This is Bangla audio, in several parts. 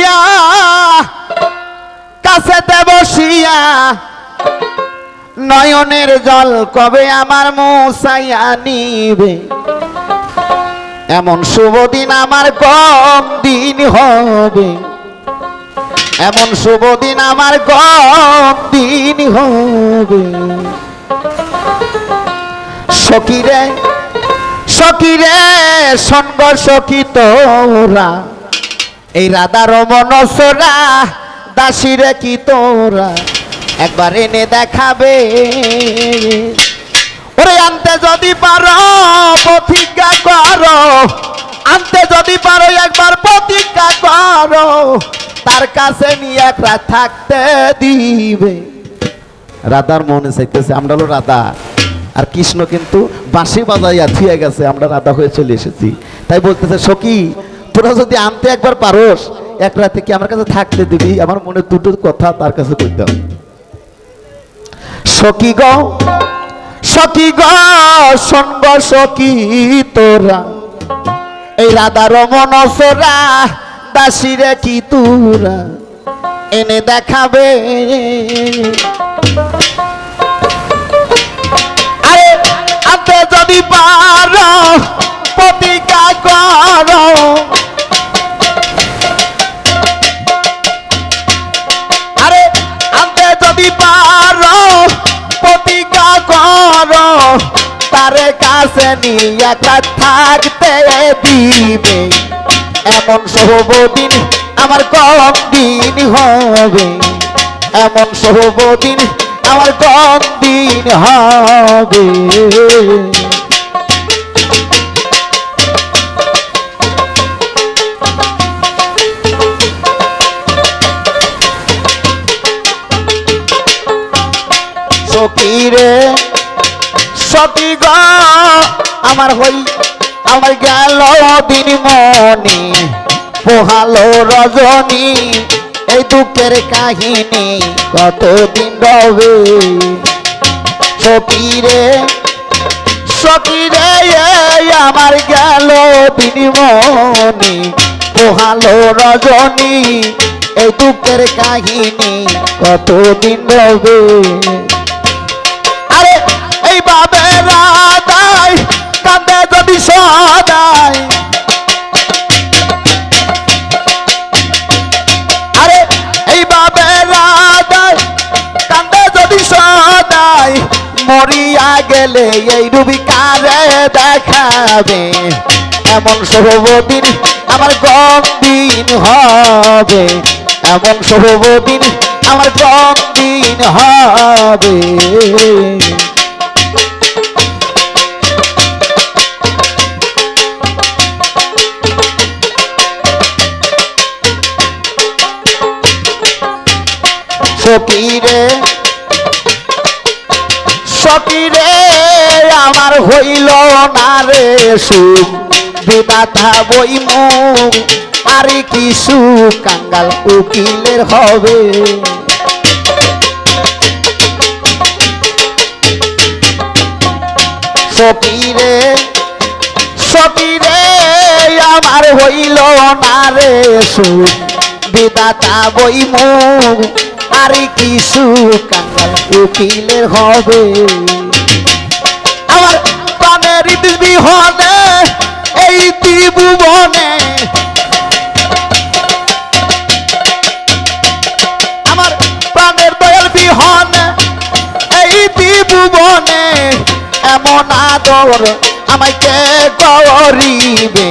বসিয়া কাছেতে বসিয়া নয়নের জল কবে আমার মুছাইয়া নিবে এমন শুভ দিন আমার কম দিন হবে এমন শুভ দিন আমার কম দিন হবে সখীরে সখীরে সঙ্গ সখী তোরা এই রাধা রমন সোরা দাসীরে কি তোরা একবার এনে দেখাবে ওরে আনতে যদি পারো প্রতিজ্ঞা করো আনতে যদি পারো একবার প্রতিজ্ঞা করো তার কাছে নিয়ে এক রাত থাকতে দিবে রাধার মনে চাইতেছে আমরা হলো রাধা আর কৃষ্ণ কিন্তু বাঁশি বাজাইয়া থিয়ে গেছে আমরা রাধা হয়ে চলে এসেছি তাই বলতেছে সখী তোরা যদি আনতে একবার পারোস এক রাতে কি আমার কাছে থাকতে দিবি আমার মনে দুটো কথা তার কাছে কইতে হবে সখী গো সঙ্গ সখী তোরা এই রাধা রমন সোরা দাসীরে কি তোরা এনে দেখাবে আরে আনতে যদি পারো প্রতিজ্ঞা করো আরে আনতে যদি পারো প্রতিজ্ঞা করো তারে কাছে নিয়ে থাকতে দিবে এমন শুভ দিন আমার কম দিন হবে এমন শুভ দিন আমার কম দিন হবে সখীরে সখী গো আমার গেল দিন মনে পোহালো রজনী এই দুঃখের কাহিনী কতদিন রবে সখীরে আমার গেল দিন মনে পোহালো রজনী এই দুঃখের কাহিনী কতদিন রবে আরে এইভাবে রাধাই কাঁদে যদি সদাই আরে এইভাবে রাধাই কাঁদে যদি সদাই মরিয়া গেলে এই রূপী কারে দেখাবে এমন শুভ দিন আমার কম দিন হবে এমন শুভ দিন আমার কম দিন হবে সখীরে আমার হইল না রে সুখ বিধাতা বই মুখ আর কি সুখ কাঙ্গাল উকিলের হবে সখীরে আমার হইল না রে সুখ বিধাতা বই মুখ আর কি সুখ কাঙ্গাল উকিলের হবে আমার প্রাণের বিহনে এই ত্রিভুবনে আমার প্রাণের দয়াল বিহনে এই ত্রিভুবনে এমন আদর আমাকে করিবে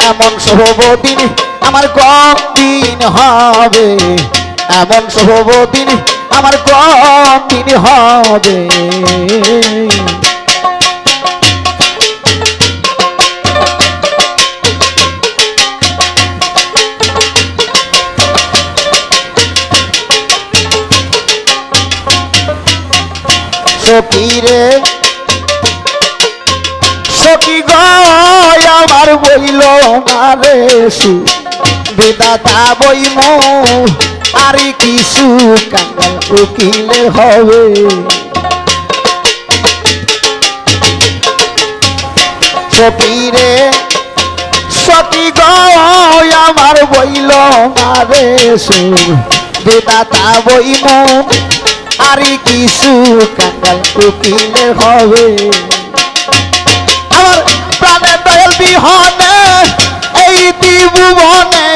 এমন শুভ দিন আমার কম দিন হবে এমন শুভ দিন আমার কম দিন হবে সখী গো আমার বইল না রে সুখ বিধাতা বই মুখ আর কি সুখ কাঙ্গাল উকিলের হবে সখী গো আমার বইল মারে সুর বেদাতা বইমু আরি কিছু কাঙ্গাল উকিলে হবে আমার প্রাণের দয়াল বিহনে এই ত্রিভুবনে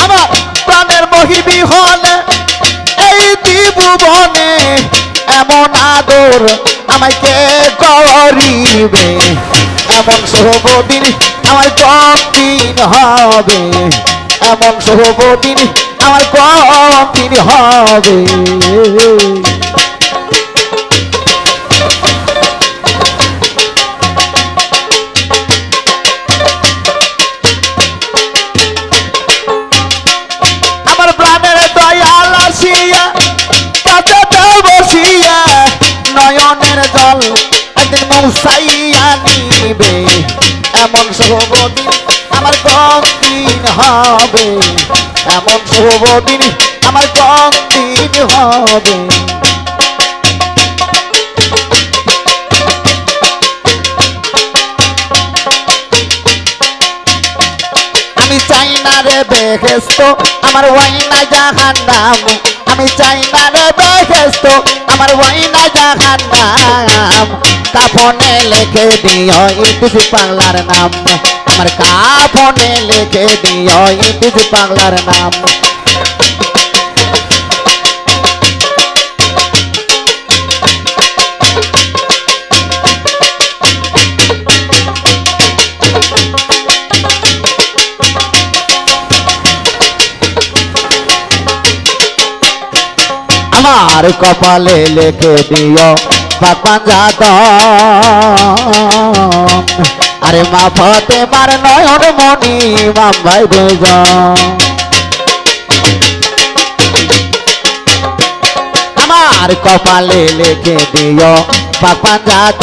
আমার প্রাণের মহি বিহনে এই ত্রিভুবনে এমন আদর আমায় কে করিবে এমন শুভদিন আমার কতদিন হবে এমন শুভদিন আমার কতদিন হবে আমার প্রাণের দয়াল আসিয়া কাছে বসিয়া নয়নের জল একদিন মৌসাইয়া নিবে এমন শুভদিন আমার কতদিন হবে এমন শুভদিন আমার কতদিন হবে আমি চাই না রে বেহেস্ত আমার ওয়াইনা জাহান্নাম আমি চাই না রে বেহেস্ত আমার ওয়াইনা জাহান্নাম কাফনে লিখে দিও ইতিস পাগলার নাম আমার কাফনে লিখে দিও ইতিস পাগলার নাম আমার কপালে লিখে দিও পাঞ্জাত আরে মা ফতে মার নয়ন মনি মাম্বাই দুজন আমার কপালে লিখে দিও পাঞ্জাত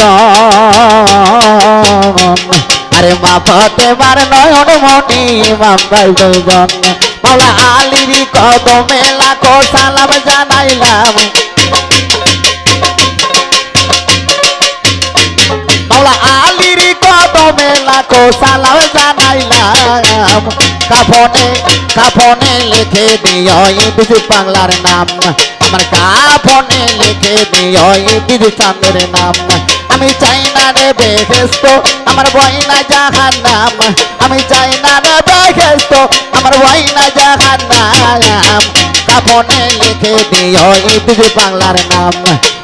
আরে মা ফতে মার নয়ন মনি মাম্বাই দুজন মাওলা আলীর কদমে লাখো সালাম জানাইলাম মাওলা আলীর কদমে লাখো সালাম জানাইলাম কাফনে লিখে দিও ইতিস পাগলার নাম আমার কাফনে লিখে দিও ইতিস চাঁদের নাম আমি চাই না রে বেহেস্ত আমার ওয়াইনা জাহান্নাম আমি চাই না রে বেহেস্ত আমার ওয়াইনা জাহান্নাম কাফনে লিখে দিও ইতিস পাগলার নাম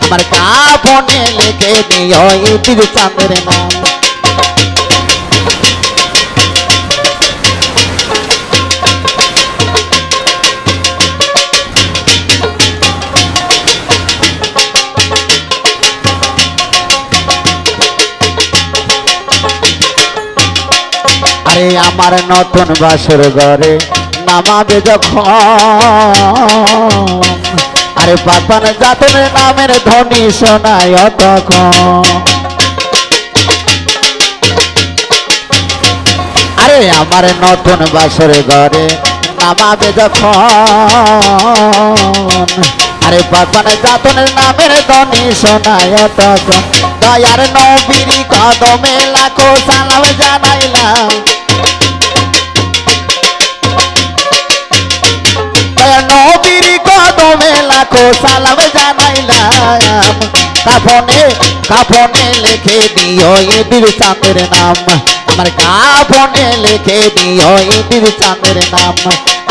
আমার কাফনে লিখে দিও ইতিস চাঁদের নাম আরে আমার নতুন বাসর ঘরে নামাবে যখন আরে পাতান জাতনের নামের ধ্বনি শোনায় তখন আরে আমার নতুন বাসর ঘরে নামাবে যখন আরে পাতান জাতনের নামের ধ্বনি শোনায় তখন দয়ার নবীর কদমে লাখো সালাম জানাইলাম নবীর কদমে লাখো সালাম জানাইলাম কাফনে লিখে দিও ইতিস চাঁদের নাম আমার কাফনে লিখে দিও ইতিস চাঁদের নাম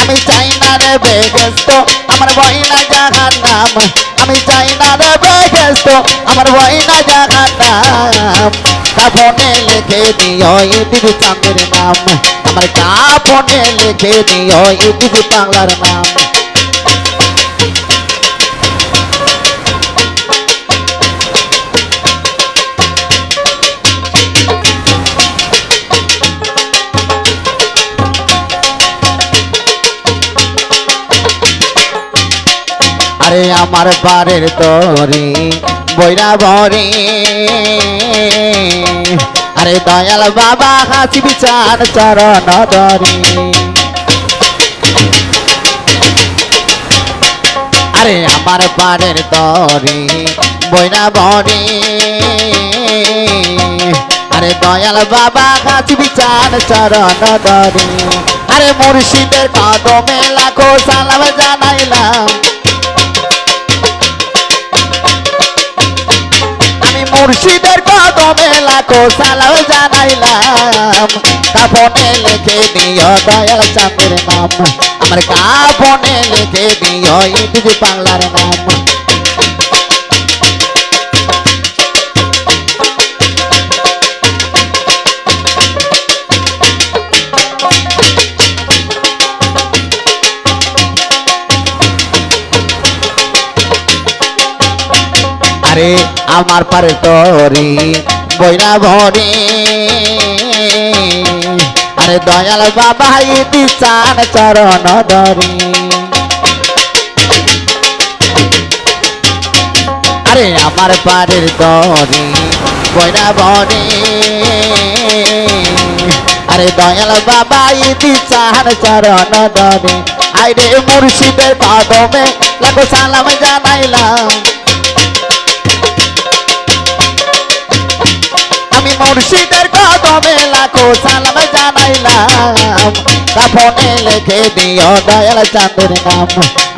আমি চাই না রে বেহেস্ত আমার ওয়াইনা জাহান্নাম আমি চাই না রে বেহেস্ত আমার ওয়াইনা জাহান্নাম কাফনে লিখে দিও ইতিস চাঁদের নাম আমার কাফনে লিখে দিও ইতিস পাগলার নাম আরে আমার বাড়ির তরি বৈরা ভরে আরে দয়াল বাবা হাসি বিচার চরণ ধরে আরে আমার বাড়ির তরি বৈরা ভরে আরে আরে দয়াল বাবা কাছে বিচার চরণ ধরে আরে মুর্শিদের কদমে লাখো সালাম জানাইলাম আমি মুর্শিদের কদমে লাখো সালাম জানাইলাম কাফনে লিখে দিও দয়াল চাঁদের নাম আমার কাফনে লিখে দিও ইংরেজি বাংলার নাম আরে আমার পারে তরি বইনা ভরি আরে দয়াল বাবা ইতি চান চরণ ধরি আরে আমার পারের তরি বইনা ভরি আরে দয়াল বাবা ইতি চান চরণ ধরি আইরে মুর্শিদের কদমে লাখো সালাম জানাইলাম মুর্শিদের কদমে লাখো সালাম জানাইলাম কাফনে লিখে দিও দয়াল চাঁদের নাম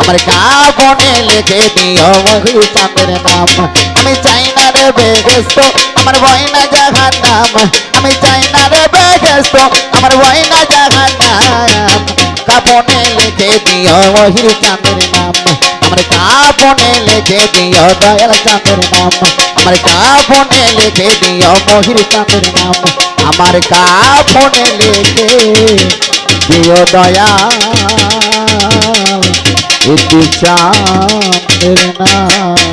আমার কাফনে লিখে দিও মহির চাঁদের নাম আমি চাই না রে বেহেস্ত আমার ভয় না জাহান্নাম আমি চাই না রে বেহেস্ত আমার ভয় না জাহান্নাম কাফনে লিখে দিও মহির চাঁদের নাম আমার কাফনে লিখে দিও দয়াল চাঁদের নাম আমার কাফনে লিখে দিও মহির চাঁদের নাম আমার কাফনে লিখে দিও দয়াল ইতি চাঁদের নাম